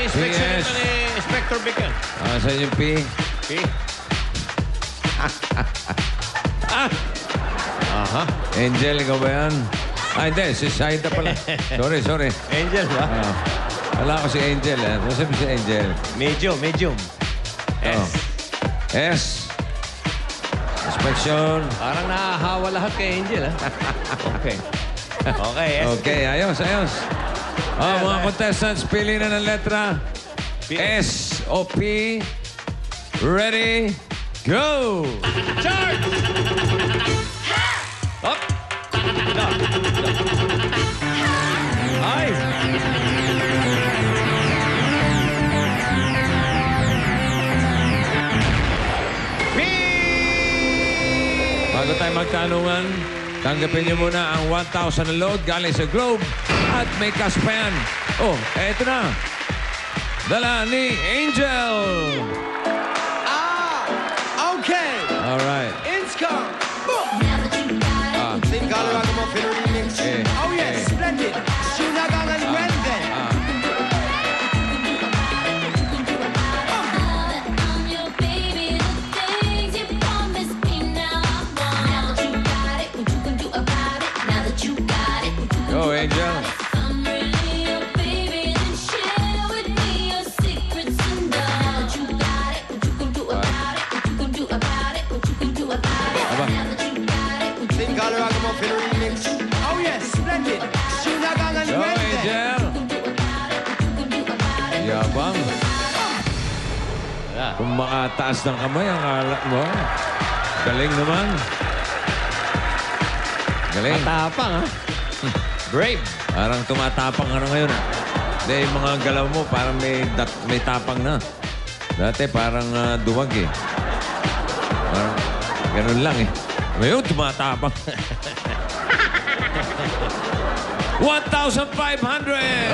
inspection Yes. naman ni Inspector Vic yan. Saan yung P? P. Aha. Angel, ikaw ba yan? Hindi. Si Saida pala. Sorry. Angel ba? Wala ko si Angel. Ano sabi si Angel? Medium. S. S. Inspection. Parang nahahawa lahat kay Angel, ha? Okay. Okay, S. Okay, ayos. Mga contestants, pili na ng letra. S o P. Ready, go! Charge! Up! Down. Ay! P! Bago tayo magtanungan, tanggapin niyo muna ang 1,000 na load galing sa Globe at may cash pa yan. Oh, eto na. Dala ni Angel. Okay, All right. Inscom. Think all around them up in a remix. Oh yes, splendid. Shunagang and Wendy. Go, Angel. Think all around them up in a remix. Oh yes, splendid. Shunagang and Go, Wendy. Angel. Yabang. Wala. Kung makataas ng kamay, ang alat mo. Galing naman. Galing. Matapang, ha? Brave. Parang tumatapang ka na ngayon. Hindi, yung mga galaw mo parang may tapang na. Dati parang duwag eh. Parang ganun lang eh. Ngayon, tumatapang. 1,500!